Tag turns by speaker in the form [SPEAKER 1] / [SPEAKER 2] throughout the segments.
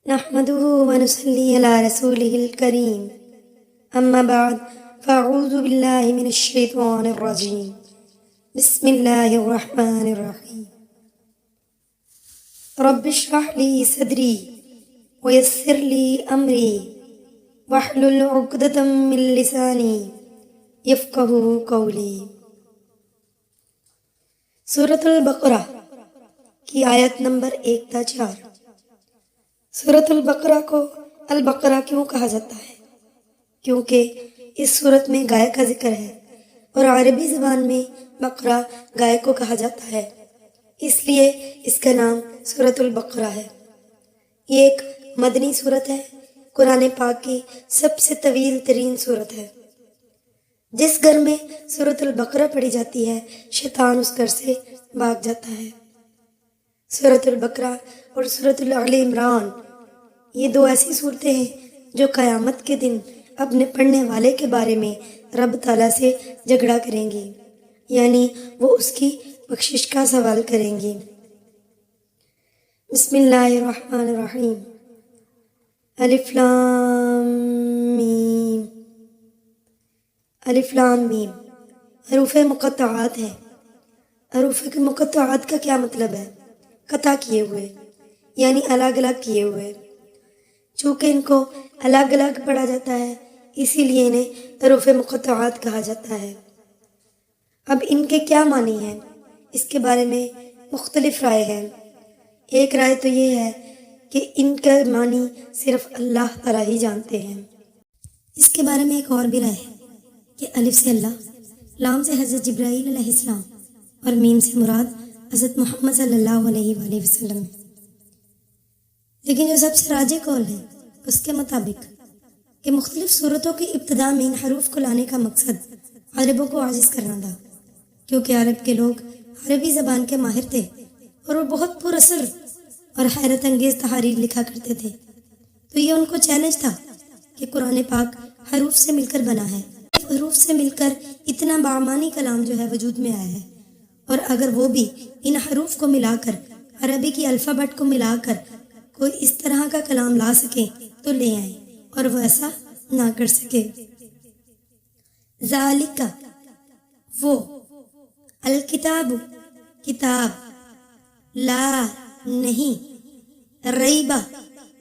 [SPEAKER 1] نحمده ونصلي على رسوله الكريم أما بعد فأعوذ بالله من الشيطان الرجيم بسم الله الرحمن الرحيم رب اشرح لي صدري ويسر لي أمري واحلل عقدة من لساني يفقهوا قولي۔ سورۃ البقرہ کی آیت نمبر 1 تا 4۔ سورۃ البقرہ کو البقرہ کیوں کہا جاتا ہے؟ کیونکہ اس سورت میں گائے کا ذکر ہے اور عربی زبان میں بقرہ گائے کو کہا جاتا ہے، اس لیے اس کا نام سورۃ البقرہ ہے۔ یہ ایک مدنی سورت ہے، قرآن پاک کی سب سے طویل ترین سورت ہے۔ جس گھر میں سورۃ البقرہ پڑھی جاتی ہے شیطان اس گھر سے بھاگ جاتا ہے۔ سورۃ البقرہ اور سورۃ آل عمران یہ دو ایسی صورتیں ہیں جو قیامت کے دن اپنے پڑھنے والے کے بارے میں رب تعالیٰ سے جھگڑا کریں گی، یعنی وہ اس کی بخشش کا سوال کریں گی۔ بسم اللہ الرحمن الرحیم۔ الف لام میم۔ الف لام میم حروف مقطعات ہیں۔ حروف مقطعات کا کیا مطلب ہے؟ قطع کیے ہوئے، یعنی الگ الگ کیے ہوئے۔ چونکہ ان کو الگ الگ پڑھا جاتا ہے اسی لیے انہیں حروف مقطعات کہا جاتا ہے۔ اب ان کے کیا معنی ہیں اس کے بارے میں مختلف رائے ہیں۔ ایک رائے تو یہ ہے کہ ان کا معنی صرف اللہ تعالیٰ ہی جانتے ہیں۔ اس کے بارے میں ایک اور بھی رائے ہے کہ الف سے اللہ، لام سے حضرت جبرائیل علیہ السلام اور میم سے مراد حضرت محمد صلی اللہ علیہ وآلہ وسلم ہے۔ لیکن جو سب سے راجح قول ہے اس کے مطابق کہ مختلف صورتوں کی ابتدا میں ان حروف کو لانے کا مقصد عربوں کو عاجز کرنا تھا، کیونکہ عرب کے لوگ عربی زبان کے ماہر تھے اور وہ بہت پر اثر اور حیرت انگیز تحاریر لکھا کرتے تھے، تو یہ ان کو چیلنج تھا کہ قرآن پاک حروف سے مل کر بنا ہے، حروف سے مل کر اتنا بامانی کلام جو ہے وجود میں آیا ہے، اور اگر وہ بھی ان حروف کو ملا کر عربی کی الفابٹ کو ملا کر کوئی اس طرح کا کلام لا سکے تو لے آئیں، اور وہ ایسا نہ کر سکے۔ ذالک وہ، الکتاب کتاب، لا نہیں، ریبہ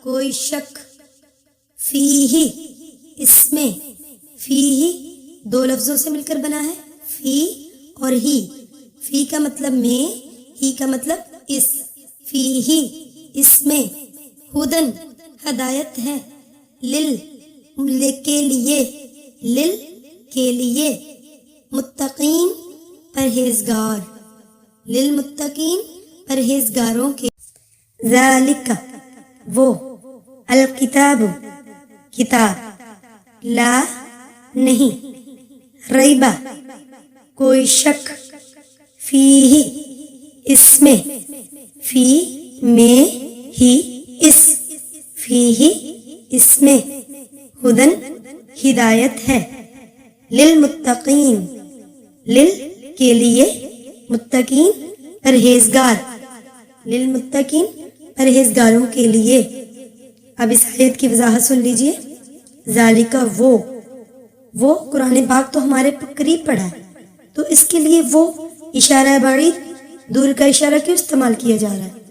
[SPEAKER 1] کوئی شک، فیہ اس میں، فیہ دو لفظوں سے مل کر بنا ہے، فی اور ہی۔ فی کا مطلب میں، ہی کا مطلب اس، فیہ اس میں، ہدن ہدایت ہے، کے لیے، کے لیے، متقین پرہیزگار، للمتقین پرہیزگاروں کے۔ ذالک وہ، الکتاب کتاب، لا نہیں، ریبہ کوئی شک، فیہ اس میں، فی میں ہی اس، فیہ اس میں، ہدن ہدایت ہے، للمتقین لل کے لیے، متقین پرہیزگار، للمتقین پرہیزگاروں کے لیے۔ اب اس آیت کی وضاحت سن لیجئے۔ ذالک وہ قرآن پاک تو ہمارے قریب پڑھا ہے، تو اس کے لیے وہ اشارہ بعید، دور کا اشارہ کیوں استعمال کیا جا رہا ہے؟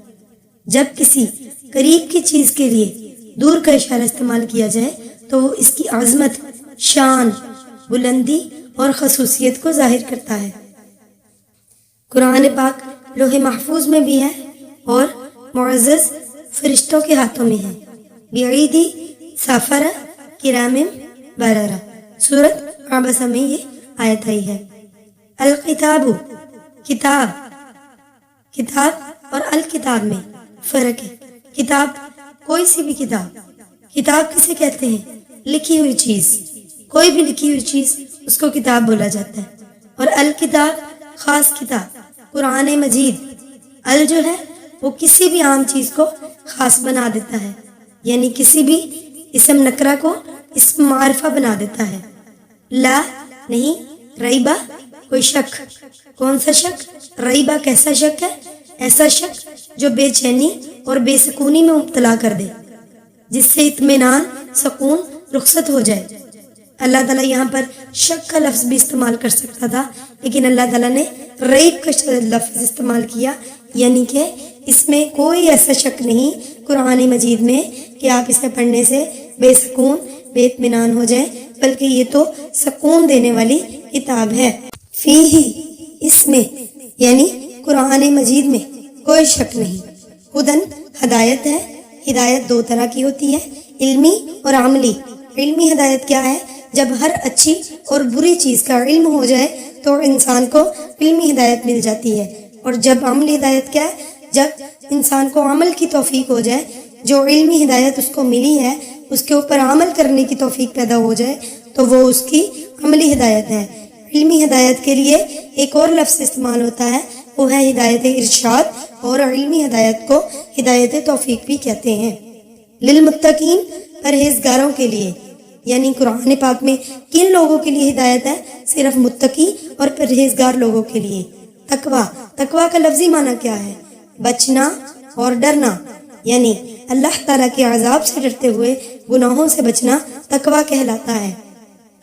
[SPEAKER 1] جب کسی قریب کی چیز کے لیے دور کا اشارہ استعمال کیا جائے تو وہ اس کی عظمت، شان، بلندی اور خصوصیت کو ظاہر کرتا ہے۔ قرآن پاک لوح محفوظ میں بھی ہے اور معزز فرشتوں کے ہاتھوں میں ہے۔ بعیدی سافرہ کرام بررہ، سورۃ عبسہ میں یہ آیت آئی ہے۔ الکتاب کتاب، کتاب اور الکتاب میں فرق ہے۔ کتاب کوئی سی بھی کتاب، کتاب کسے کہتے ہیں؟ لکھی ہوئی چیز، کوئی بھی لکھی ہوئی چیز اس کو کتاب بولا جاتا ہے۔ اور الکتاب خاص کتاب، قرآن مجید۔ ال جو ہے وہ کسی بھی عام چیز کو خاص بنا دیتا ہے، یعنی کسی بھی اسم نکرہ کو اسم معرفہ بنا دیتا ہے۔ لا نہیں، ریبہ کوئی شک، کون سا شک؟ ریبہ کیسا شک ہے؟ ایسا شک جو بے چینی اور بے سکونی میں مبتلا کر دے، جس سے اطمینان سکون رخصت ہو جائے. اللہ تعالیٰ یہاں پر شک کا لفظ بھی استعمال کر سکتا تھا، لیکن اللہ تعالیٰ نے ریب کا لفظ استعمال کیا، یعنی کہ اس میں کوئی ایسا شک نہیں قرآن مجید میں کہ آپ اسے پڑھنے سے بے سکون بے اطمینان ہو جائیں، بلکہ یہ تو سکون دینے والی کتاب ہے. فیہ، اس میں یعنی قرآن مجید میں کوئی شک نہیں. ہدن، ہدایت ہے. ہدایت دو طرح کی ہوتی ہے، علمی اور عملی. علمی ہدایت کیا ہے؟ جب ہر اچھی اور بری چیز کا علم ہو جائے تو انسان کو علمی ہدایت مل جاتی ہے. اور جب عملی ہدایت کیا ہے؟ جب انسان کو عمل کی توفیق ہو جائے، جو علمی ہدایت اس کو ملی ہے اس کے اوپر عمل کرنے کی توفیق پیدا ہو جائے تو وہ اس کی عملی ہدایت ہے. علمی ہدایت کے لیے ایک اور لفظ استعمال ہوتا ہے، وہ ہے ہدایت ارشاد، اور علمی ہدایت کو ہدایت توفیق بھی کہتے ہیں. للمتقین، پرہیزگاروں کے لیے. یعنی قرآن پاک میں کن لوگوں کے لیے ہدایت ہے؟ صرف متقی اور پرہیزگار لوگوں کے لیے. تقویٰ، تقویٰ کا لفظی معنی کیا ہے؟ بچنا اور ڈرنا، یعنی اللہ تعالیٰ کے عذاب سے ڈرتے ہوئے گناہوں سے بچنا تقویٰ کہلاتا ہے.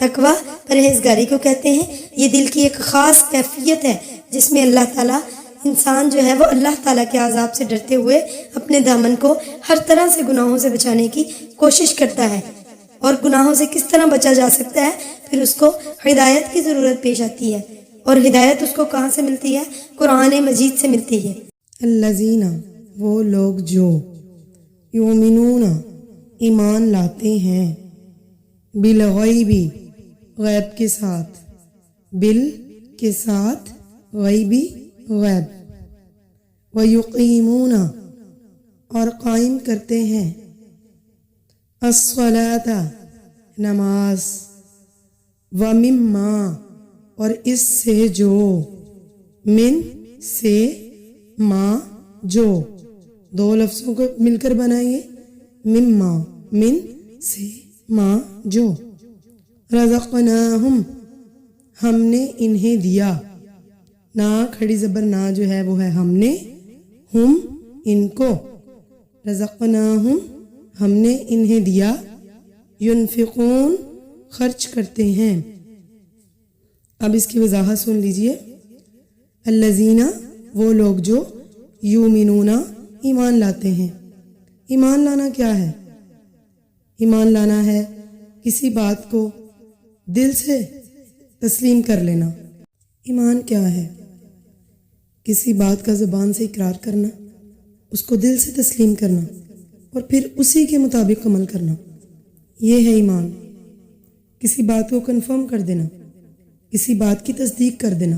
[SPEAKER 1] تقویٰ پرہیزگاری کو کہتے ہیں. یہ دل کی ایک خاص کیفیت ہے جس میں اللہ تعالیٰ انسان جو ہے وہ اللہ تعالیٰ کے عذاب سے ڈرتے ہوئے اپنے دامن کو ہر طرح سے گناہوں سے بچانے کی کوشش کرتا ہے. اور گناہوں سے کس طرح بچا جا سکتا ہے؟ پھر اس کو ہدایت کی ضرورت پیش آتی ہے. اور ہدایت اس کو کہاں سے ملتی ہے؟ قرآن مجید سے ملتی ہے.
[SPEAKER 2] الذین، وہ لوگ جو یؤمنون، ایمان لاتے ہیں، بالغیب، غیب کے ساتھ، بال کے ساتھ، غیبی غیب، ویقیمون، اور قائم کرتے ہیں، الصلاۃ، نماز، ومما، اور اس سے جو، من سے، ما جو، دو لفظوں کو مل کر بنائیے، مما، من سے، ما جو، رزقناہم، ہم نے انہیں دیا. نا کھڑی زبر نا جو ہے وہ ہے ہم نے، ہم ان کو، رزقناہم ہم نے انہیں دیا، ینفقون خرچ کرتے ہیں. اب اس کی وضاحت سن لیجئے. الذین، وہ لوگ جو یؤمنون، ایمان لاتے ہیں. ایمان لانا کیا ہے؟ ایمان لانا ہے کسی بات کو دل سے تسلیم کر لینا. ایمان کیا ہے؟ کسی بات کا زبان سے اقرار کرنا، اس کو دل سے تسلیم کرنا اور پھر اسی کے مطابق عمل کرنا، یہ ہے ایمان. کسی بات کو کنفرم کر دینا، کسی بات کی تصدیق کر دینا.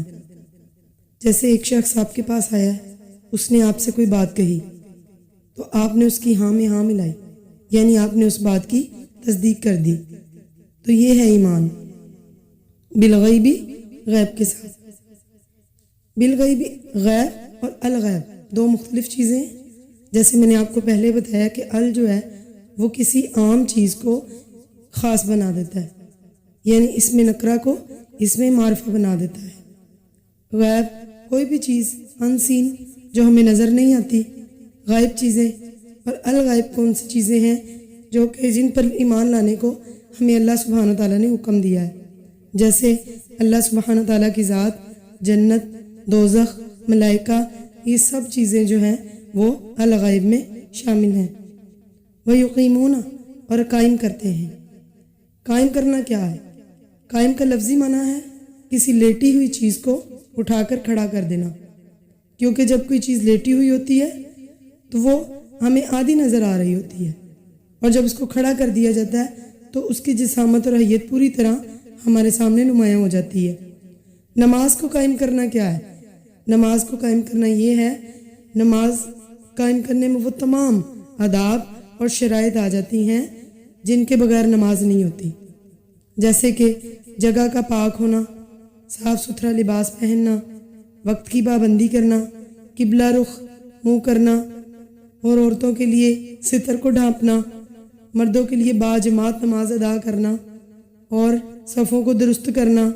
[SPEAKER 2] جیسے ایک شخص آپ کے پاس آیا ہے، اس نے آپ سے کوئی بات کہی تو آپ نے اس کی ہاں میں ہاں ملائی، یعنی آپ نے اس بات کی تصدیق کر دی، تو یہ ہے ایمان. بالغیبی، غیب کے ساتھ. بالغیبی، غیب اور الغیب دو مختلف چیزیں ہیں. جیسے میں نے آپ کو پہلے بتایا کہ ال جو ہے وہ کسی عام چیز کو خاص بنا دیتا ہے، یعنی اس میں نکرہ کو اس میں معرفہ بنا دیتا ہے. غیب، کوئی بھی چیز انسین جو ہمیں نظر نہیں آتی، غائب چیزیں. اور الغیب کون سی چیزیں ہیں؟ جو کہ جن پر ایمان لانے کو ہمیں اللہ سبحانہ تعالیٰ نے حکم دیا ہے. جیسے اللہ سبحانہ تعالیٰ کی ذات، جنت، دوزخ، ملائکہ، یہ سب چیزیں جو ہیں وہ الغیب میں شامل ہیں. ویقیمون، اور قائم کرتے ہیں. قائم کرنا کیا ہے؟ قائم کا لفظی معنی ہے کسی لیٹی ہوئی چیز کو اٹھا کر کھڑا کر دینا. کیونکہ جب کوئی چیز لیٹی ہوئی ہوتی ہے تو وہ ہمیں آدھی نظر آ رہی ہوتی ہے، اور جب اس کو کھڑا کر دیا جاتا ہے تو اس کی جسامت اور حیت پوری طرح ہمارے سامنے نمایاں ہو جاتی ہے. نماز کو قائم کرنا کیا ہے؟ نماز کو قائم کرنا یہ ہے، نماز قائم کرنے میں وہ تمام آداب اور شرائط آ جاتی ہیں جن کے بغیر نماز نہیں ہوتی. جیسے کہ جگہ کا پاک ہونا، صاف ستھرا لباس پہننا، وقت کی پابندی کرنا، قبلہ رخ منہ کرنا، اور عورتوں کے لیے ستر کو ڈھانپنا، مردوں کے لیے باجماعت نماز ادا کرنا اور صفوں کو درست کرنا.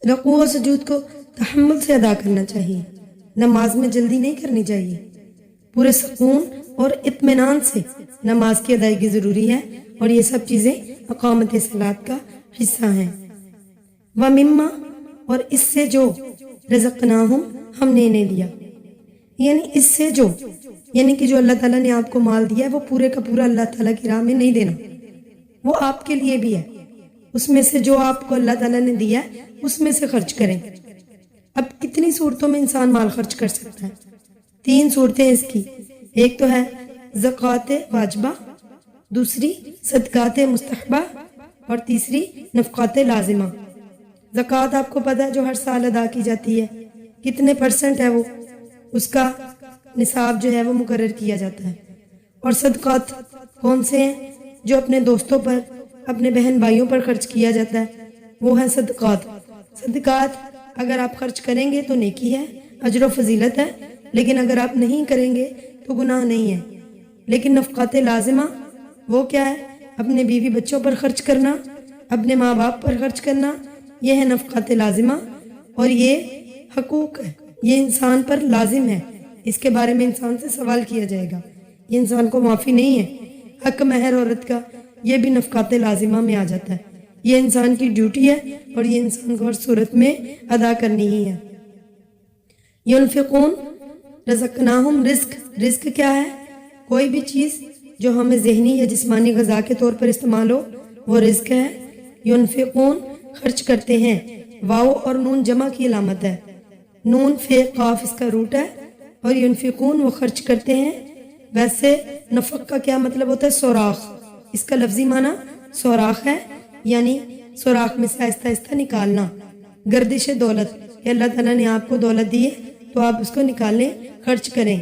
[SPEAKER 1] رکوع و سجود کو تحمل سے ادا کرنا چاہیے. نماز میں جلدی نہیں کرنی چاہیے. پورے سکون اور اطمینان سے نماز کی ادائیگی ضروری ہے، اور یہ سب چیزیں اقامت صلاۃ کا حصہ ہیں۔ وَمِمَّا، اور اس سے جو رزقناہم، ہم نے انہیں دیا، یعنی اس سے جو، یعنی کہ جو اللہ تعالیٰ نے آپ کو مال دیا ہے وہ پورے کا پورا اللہ تعالیٰ کی راہ میں نہیں دینا، وہ آپ کے لیے بھی ہے، اس میں سے جو آپ کو اللہ تعالیٰ نے دیا ہے اس میں سے خرچ کریں۔ اب کتنی صورتوں میں انسان مال خرچ کر سکتا ہے؟ 3 صورتیں اس کی، ایک تو ہے زکوٰۃ واجبہ، دوسری صدقات مستحبہ، اور تیسری نفقات لازمہ۔ زکوٰۃ آپ کو پتہ ہے جو ہر سال ادا کی جاتی ہے، کتنے % ہے وہ، اس کا نصاب جو ہے وہ مقرر کیا جاتا ہے۔ اور صدقات کون سے ہیں؟ جو اپنے دوستوں پر، اپنے بہن بھائیوں پر خرچ کیا جاتا ہے، وہ ہیں صدقات۔ صدقات اگر آپ خرچ کریں گے تو نیکی ہے، اجر و فضیلت ہے، لیکن اگر آپ نہیں کریں گے تو گناہ نہیں ہے۔ لیکن نفقات لازمہ وہ کیا ہے؟ اپنے بیوی بچوں پر خرچ کرنا، اپنے ماں باپ پر خرچ کرنا، یہ ہے نفقات لازمہ، اور یہ حقوق ہے، یہ انسان پر لازم ہے، اس کے بارے میں انسان سے سوال کیا جائے گا، یہ انسان کو معافی نہیں ہے۔ حق مہر عورت کا، یہ بھی نفقات لازمہ میں آ جاتا ہے، یہ انسان کی ڈیوٹی ہے اور یہ انسان کو ہر صورت میں ادا کرنی ہی ہے۔ ينفقون، رزقناہم، رزق کیا ہے؟ کوئی بھی چیز جو ہمیں ذہنی یا جسمانی غذا کے طور پر استعمال ہو وہ رزق ہے۔ ينفقون، خرچ کرتے ہیں، واو اور نون جمع کی علامت ہے، نون فے قاف اس کا روٹ ہے، اور ينفقون وہ خرچ کرتے ہیں۔ ویسے نفق کا کیا مطلب ہوتا ہے؟ سوراخ، اس کا لفظی معنی سوراخ ہے، یعنی سوراخ میں سے آہستہ آہستہ نکالنا۔ گردش دولت، کہ اللہ تعالیٰ نے آپ کو دولت دی ہے تو آپ اس کو نکالیں، خرچ کریں،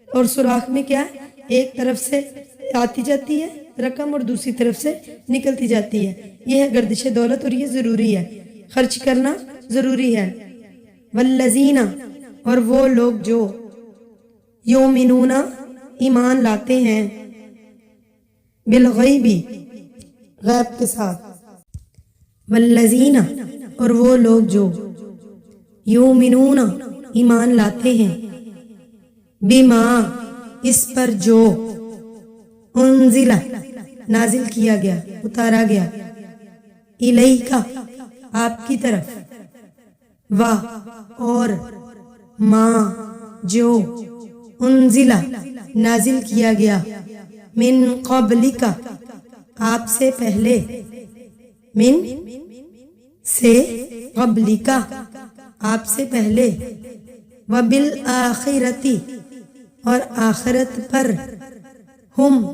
[SPEAKER 1] اور سوراخ میں کیا ہے؟ ایک طرف سے آتی جاتی ہے رقم اور دوسری طرف سے نکلتی جاتی ہے، یہ ہے گردش دولت، اور یہ ضروری ہے، خرچ کرنا ضروری ہے۔ والذین، اور وہ لوگ جو یؤمنون، ایمان لاتے ہیں، بالغیب، غیب کے ساتھ۔ والذین، اور وہ لوگ جو یؤمنون، ایمان لاتے ہیں، بما، اس پر جو، انزل، نازل کیا گیا، اتارا گیا، الیکا، آپ کی طرف، وا، اور، ما، جو، انزل، نازل کیا گیا، من قبلک، آپ سے پہلے، من سے، قبلک، آپ سے پہلے، وبالآخرۃ، اور آخرت پر، ہم،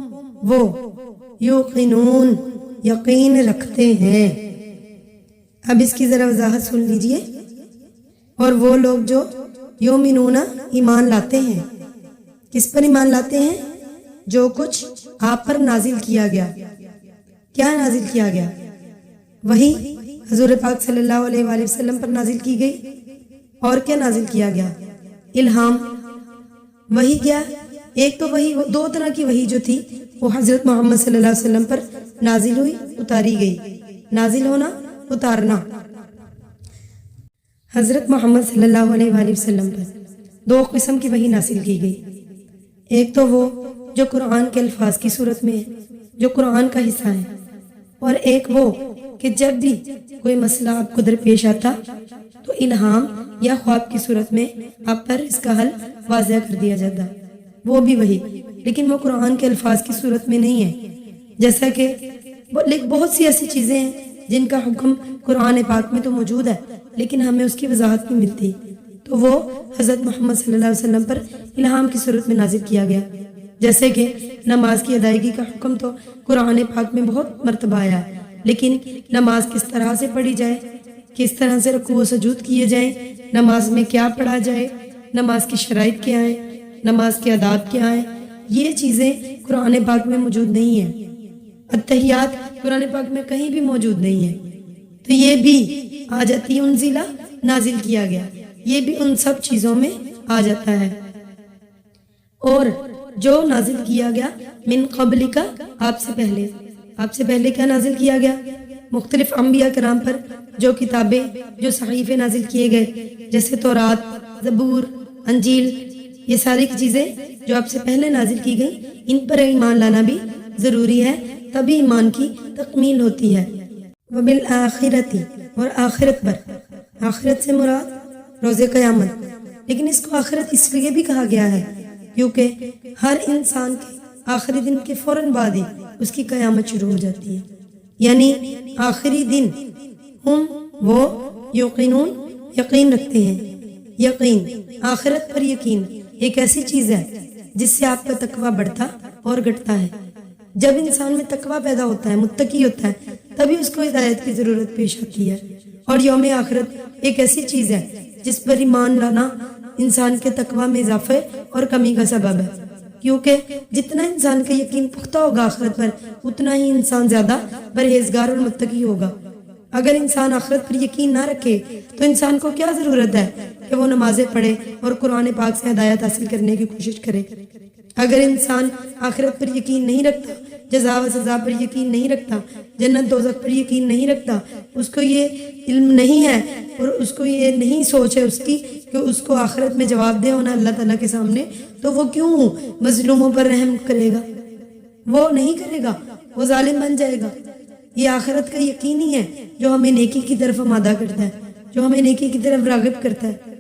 [SPEAKER 1] وہ، یوقنون، یقین رکھتے ہیں۔ اب اس کی ذرا وضاحت سن لیجئے۔ اور وہ لوگ جو یؤمنون، ایمان لاتے ہیں، کس پر ایمان لاتے ہیں؟ جو کچھ آپ پر نازل کیا گیا۔ کیا نازل کیا گیا؟ وہی حضور پاک صلی اللہ علیہ وآلہ وسلم پر نازل کی گئی، اور کیا نازل کیا گیا؟ الہام، وہی کیا؟ ایک تو وہی، 2 طرح کی وہی جو تھی وہ حضرت محمد صلی اللہ علیہ وسلم پر نازل ہوئی، اتاری گئی۔ نازل ہونا، اتارنا۔ حضرت محمد صلی اللہ علیہ وآلہ وسلم پر 2 قسم کی وحی نازل کی گئی، ایک تو وہ جو قرآن کے الفاظ کی صورت میں ہے، جو قرآن کا حصہ ہے، اور ایک وہ کہ جب بھی کوئی مسئلہ آپ کو درپیش آتا تو الہام یا خواب کی صورت میں آپ پر اس کا حل واضح کر دیا جاتا، وہ بھی وہی، لیکن وہ قرآن کے الفاظ کی صورت میں نہیں ہے۔ جیسا کہ بہت سی ایسی چیزیں ہیں جن کا حکم قرآن پاک میں تو موجود ہے لیکن ہمیں اس کی وضاحت نہیں ملتی، تو وہ حضرت محمد صلی اللہ علیہ وسلم پر الہام کی صورت میں نازل کیا گیا۔ جیسے کہ نماز کی ادائیگی کا حکم تو قرآن پاک میں بہت مرتبہ آیا ہے، لیکن نماز کس طرح سے پڑھی جائے، کس طرح سے رکوع و سجود کیے جائیں، نماز میں کیا پڑھا جائے، نماز کی شرائط کیا ہیں، نماز کے آداب کیا ہیں، یہ چیزیں قرآن پاک میں موجود نہیں ہیں۔ التحیات قرآن پاک میں کہیں بھی موجود نہیں ہے، تو یہ بھی آ جاتی ہے، انزلہ، نازل کیا گیا، یہ بھی ان سب چیزوں میں آ جاتا ہے۔ اور جو نازل کیا گیا من قبل کا، آپ سے پہلے، آپ سے پہلے کیا نازل کیا گیا؟ مختلف انبیاء کرام پر جو کتابیں، جو صحیفے نازل کیے گئے، جیسے تورات، زبور، انجیل، یہ ساری چیزیں جو آپ سے پہلے نازل کی گئی ان پر ایمان لانا بھی ضروری ہے، تبھی ایمان کی تکمیل ہوتی ہے۔ وبالآخرۃ، اور آخرت پر، آخرت سے مراد روز قیامت، لیکن اس کو آخرت اس لیے بھی کہا گیا ہے کیونکہ ہر انسان کے آخری دن کے فوراً بعد ہی اس کی قیامت شروع ہو جاتی ہے، یعنی آخری دن ہم وہ یقینون یقین رکھتے ہیں۔ یقین، آخرت پر یقین ایک ایسی چیز ہے جس سے آپ کا تقویٰ بڑھتا اور گھٹتا ہے۔ جب انسان میں تقویٰ پیدا ہوتا ہے، متقی ہوتا ہے، تبھی اس کو ہدایت کی ضرورت پیش آتی ہے۔ اور یوم آخرت ایک ایسی چیز ہے جس پر ایمان لانا انسان کے تقویٰ میں اضافے اور کمی کا سبب ہے، کیونکہ جتنا انسان کا یقین پختہ ہوگا آخرت پر، اتنا ہی انسان زیادہ پرہیزگار اور متقی ہوگا۔ اگر انسان آخرت پر یقین نہ رکھے تو انسان کو کیا ضرورت ہے کہ وہ نمازیں پڑھے اور قرآن پاک سے ہدایت حاصل کرنے کی کوشش کرے۔ اگر انسان آخرت پر یقین نہیں رکھتا، جزا و سزا پر یقین نہیں رکھتا، جنت دوزخ پر یقین نہیں رکھتا، اس کو یہ علم نہیں ہے اور اس کو یہ نہیں سوچ ہے اس کی کہ اس کو آخرت میں جواب دہ ہونا اللہ تعالیٰ کے سامنے، تو وہ کیوں مظلوموں پر رحم کرے گا؟ وہ نہیں کرے گا، وہ ظالم بن جائے گا۔ یہ آخرت کا یقین ہی ہے جو ہمیں نیکی کی طرف آمادہ کرتا ہے، جو ہمیں نیکی کی طرف راغب کرتا ہے۔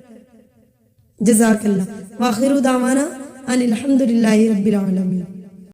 [SPEAKER 1] جزاک اللہ، وآخر دعوانا ان الحمد للہ رب العالمین۔